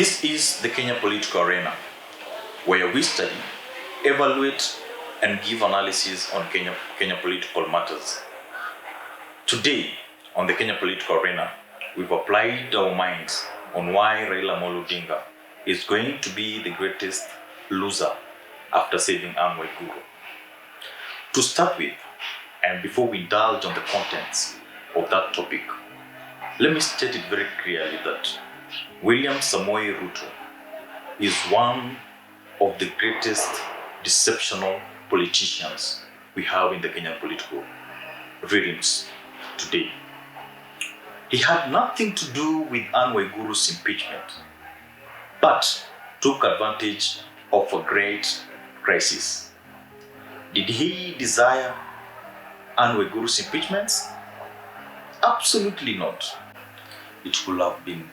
This is the Kenya political arena, where we study, evaluate, and give analysis on Kenya political matters. Today, on the Kenya political arena, we've applied our minds on why Raila Amollo Odinga is going to be the greatest loser after saving Ann Waiguru. To start with, and before we indulge on the contents of that topic, let me state it very clearly that William Samoei Ruto is one of the greatest deceptional politicians we have in the Kenyan political realms today. He had nothing to do with Ann Waiguru's impeachment, but took advantage of a great crisis. Did he desire Ann Waiguru's impeachments? Absolutely not. It would have been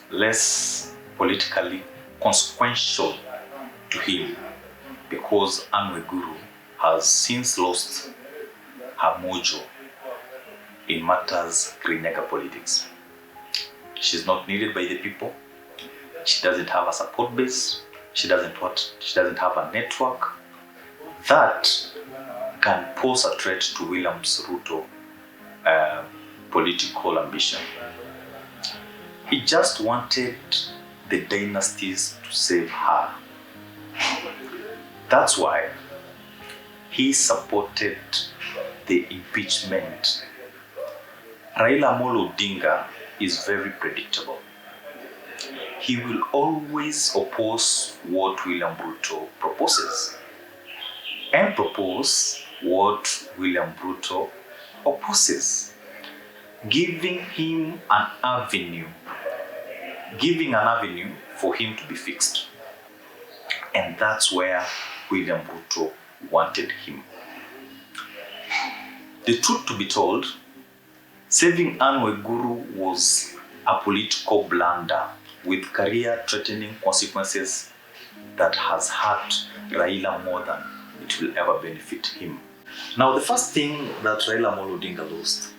less politically consequential to him because Ann Waiguru has since lost her mojo in matters Kiranya politics. She's not needed by the people. She doesn't have a support base. She doesn't have a network that can pose a threat to William Ruto political ambition. He just wanted the dynasties to save her. That's why he supported the impeachment. Raila Amollo Odinga is very predictable. He will always oppose what William Ruto proposes and propose what William Ruto opposes, giving an avenue for him to be fixed. And that's where William Ruto wanted him. The truth to be told, saving Ann Waiguru was a political blunder with career-threatening consequences that has hurt Raila more than it will ever benefit him. Now, the first thing that Raila Amollo Odinga lost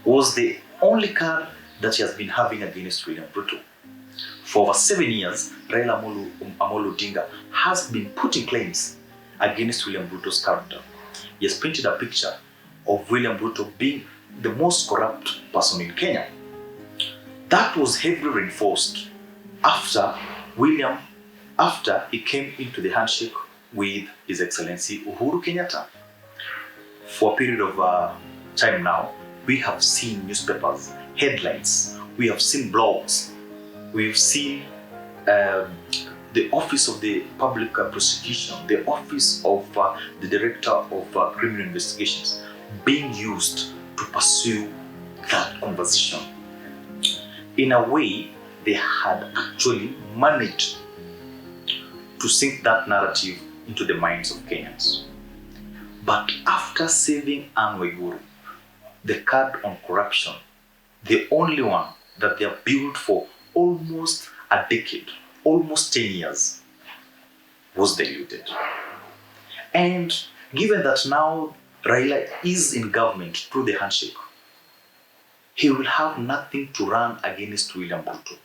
was the only card that he has been having against William Ruto. For over 7 years, Raila Amollo Odinga has been putting claims against William Ruto's character. He has painted a picture of William Ruto being the most corrupt person in Kenya. That was heavily reinforced after he came into the handshake with His Excellency Uhuru Kenyatta. For a period of time now, we have seen newspapers, headlines, we have seen blogs, we've seen the Office of the Public Prosecution, the Office of the Director of Criminal Investigations being used to pursue that conversation. In a way, they had actually managed to sink that narrative into the minds of Kenyans. But after saving Ann Waiguru, the card on corruption, the only one that they have built for almost a decade, almost 10 years, was diluted. And given that now Raila is in government through the handshake, he will have nothing to run against William Ruto.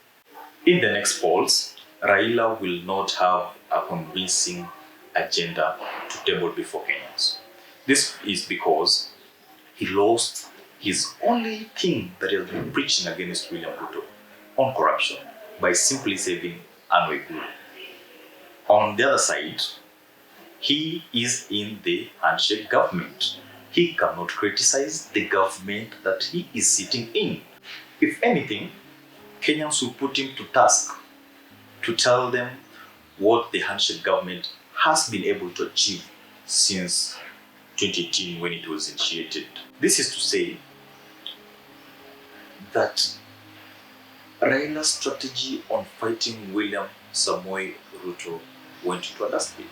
In the next polls, Raila will not have a convincing agenda to table before Kenyans. This is because he lost his only thing that he has been preaching against William Ruto on corruption by simply saving Ann Waiguru. On the other side, he is in the handshake government. He cannot criticize the government that he is sitting in. If anything, Kenyans will put him to task to tell them what the handshake government has been able to achieve since 2018 when it was initiated. This is to say that Raila's strategy on fighting William Samoei Ruto went into a dustbin.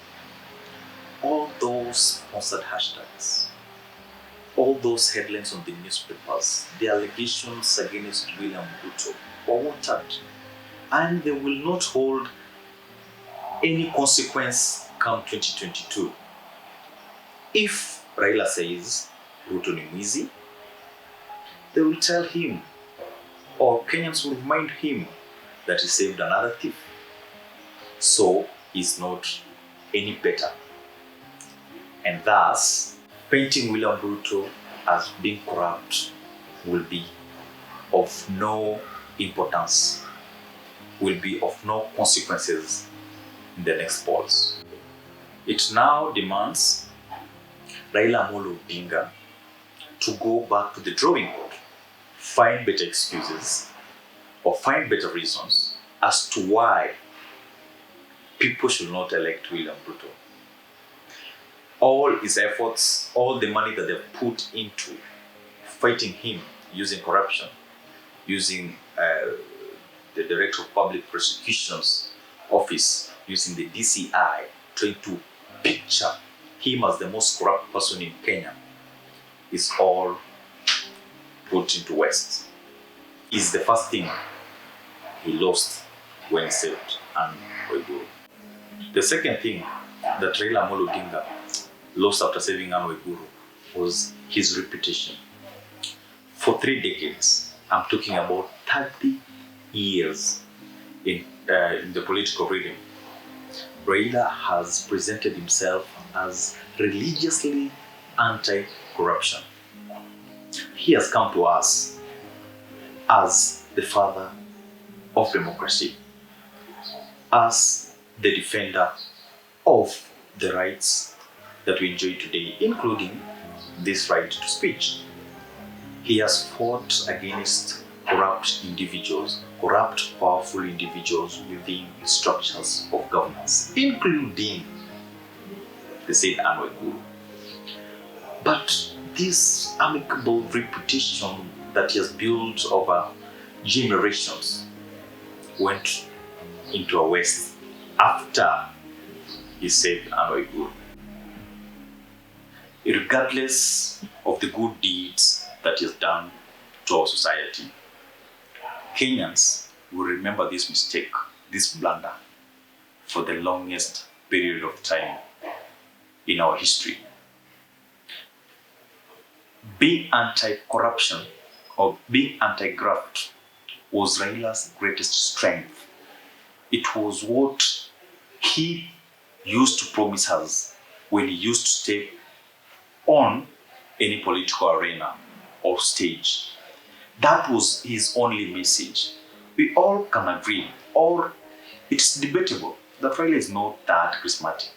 All those sponsored hashtags, all those headlines on the newspapers, the allegations against William Ruto were watered, and they will not hold any consequence come 2022. If Raila says Ruto ni mwizi, they will tell him, or Kenyans will remind him that he saved another thief. so he's not any better. And thus, painting William Ruto as being corrupt will be of no importance, will be of no consequences in the next polls. It now demands Raila Amollo Odinga to go back to the drawing board, find better excuses or find better reasons as to why people should not elect William Ruto. All his efforts, all the money that they've put into fighting him using corruption, using the Director of Public Prosecution's office, using the DCI, trying to picture him as the most corrupt person in Kenya, is all put into waste. Is the first thing he lost when he saved Ann Waiguru. The second thing that Raila Amollo Odinga lost after saving Ann Waiguru was his reputation. For 3 decades, I'm talking about 30 years in the political realm, Raila has presented himself as religiously anti-corruption. He has come to us as the father of democracy, as the defender of the rights that we enjoy today, including this right to speech. He has fought against corrupt individuals, corrupt, powerful individuals within structures of governance, including the said Ann Waiguru. But this amicable reputation that he has built over generations went into a waste after he saved Ann Waiguru. Regardless of the good deeds that he has done to our society, Kenyans will remember this mistake, this blunder, for the longest period of time in our history. Being anti-corruption or being anti-graft was Raila's greatest strength. It was what he used to promise us when he used to step on any political arena or stage. That was his only message. We all can agree, or it's debatable, that Raila is not that charismatic.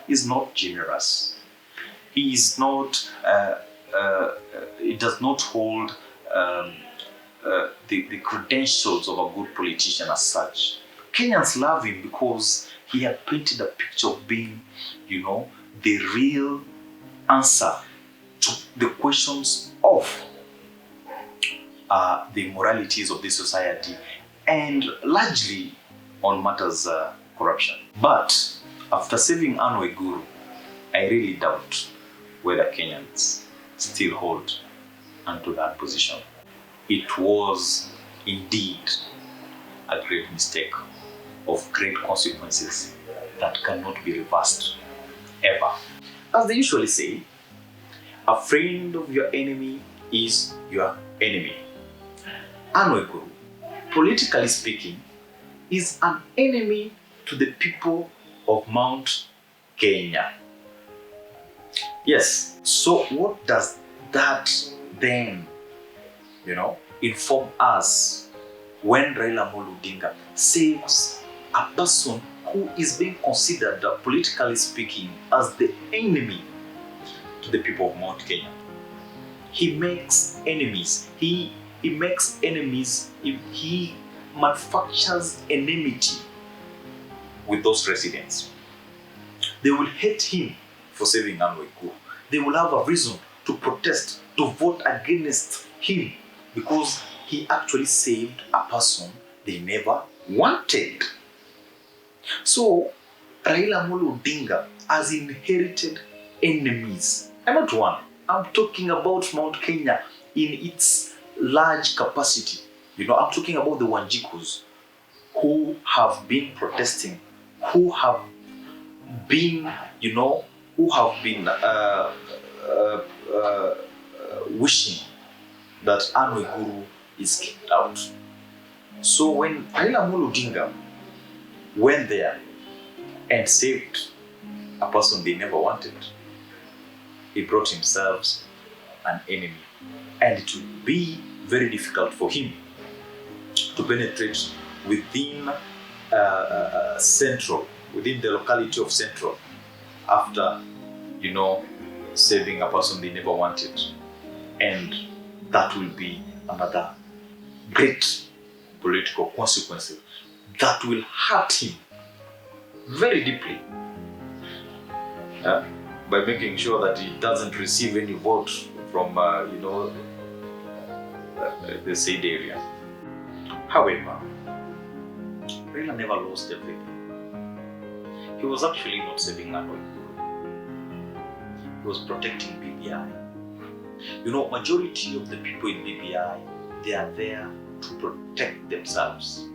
He's not generous. He is not, he does not hold the credentials of a good politician as such. Kenyans love him because he had painted a picture of being, the real answer to the questions of the moralities of this society, and largely on matters corruption. But after saving Ann Waiguru, I really doubt whether Kenyans still hold onto that position. It was indeed a great mistake of great consequences that cannot be reversed ever. As they usually say, a friend of your enemy is your enemy. Ann Waiguru, politically speaking, is an enemy to the people of Mount Kenya. Yes, so what does that then, inform us when Raila Amollo Odinga saves a person who is being considered, politically speaking, as the enemy to the people of Mount Kenya? He makes enemies. He makes enemies. He manufactures enmity with those residents. They will hate him for saving Ann Waiguru. They will have a reason to protest, to vote against him, because he actually saved a person they never wanted. So Raila Amollo Odinga has inherited enemies. And not one. I'm talking about Mount Kenya in its large capacity. I'm talking about the Wanjikus who have been protesting, who have been, wishing that Ann Waiguru is kicked out. So when Raila Amollo Odinga went there and saved a person they never wanted. He brought himself an enemy, and it would be very difficult for him to penetrate within Central, within the locality of Central, after, saving a person they never wanted. And that will be another great political consequences that will hurt him very deeply, by making sure that he doesn't receive any vote from the said area. However, Raila never lost everything. He was actually not saving Ann Waiguru. He was protecting BBI. Majority of the people in BBI, they are there to protect themselves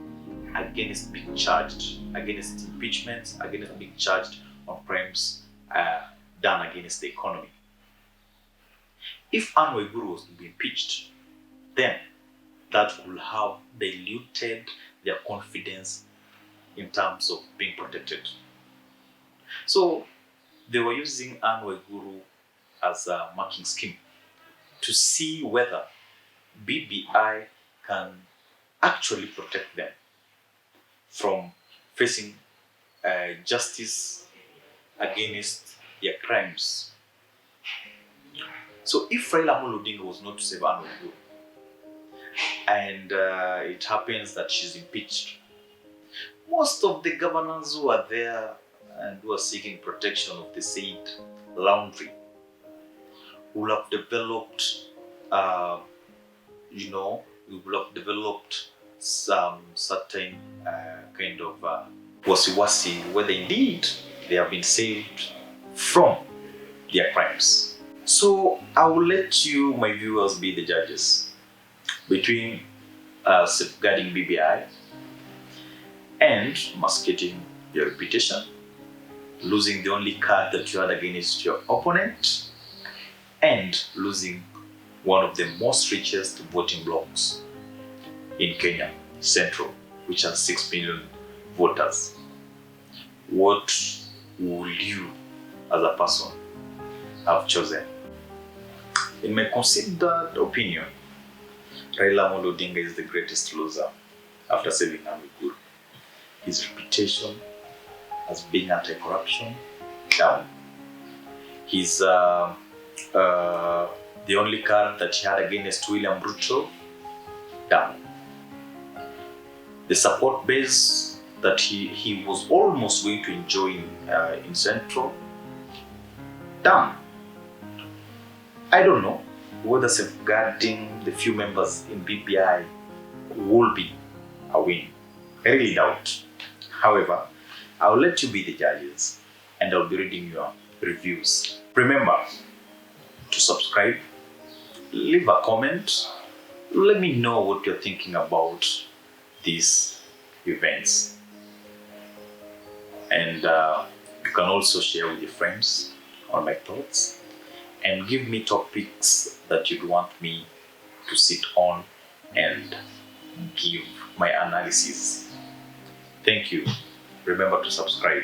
against being charged, against impeachments, against being charged on crimes done against the economy. If Ann Waiguru was to be impeached, then that would have diluted their confidence in terms of being protected. So they were using Ann Waiguru as a marking scheme to see whether BBI can actually protect them from facing justice against their crimes. So if Raila Amollo Odinga was not to save Ann Waiguru, and it happens that she's impeached, most of the governors who are there and who are seeking protection of the said laundry will have developed, some certain kind of wasi-wasi, whether indeed they have been saved from their crimes. So I will let you, my viewers, be the judges between safeguarding BBI and masquerading your reputation, losing the only card that you had against your opponent, and losing one of the most richest voting blocks in Kenya, Central, which has 6 million voters. What would you, as a person, have chosen? In my considered opinion, Raila Amollo Odinga is the greatest loser after saving Ann Waiguru. His reputation as being anti-corruption, down. He's the only card that he had against William Ruto, down. The support base that he was almost going to enjoy in Central, down. I don't know whether safeguarding the few members in BBI will be a win. I really doubt. However, I'll let you be the judges and I'll be reading your reviews. Remember to subscribe, leave a comment, let me know what you're thinking about these events. And you can also share with your friends on my thoughts and give me topics that you'd want me to sit on and give my analysis. Thank you. Remember to subscribe.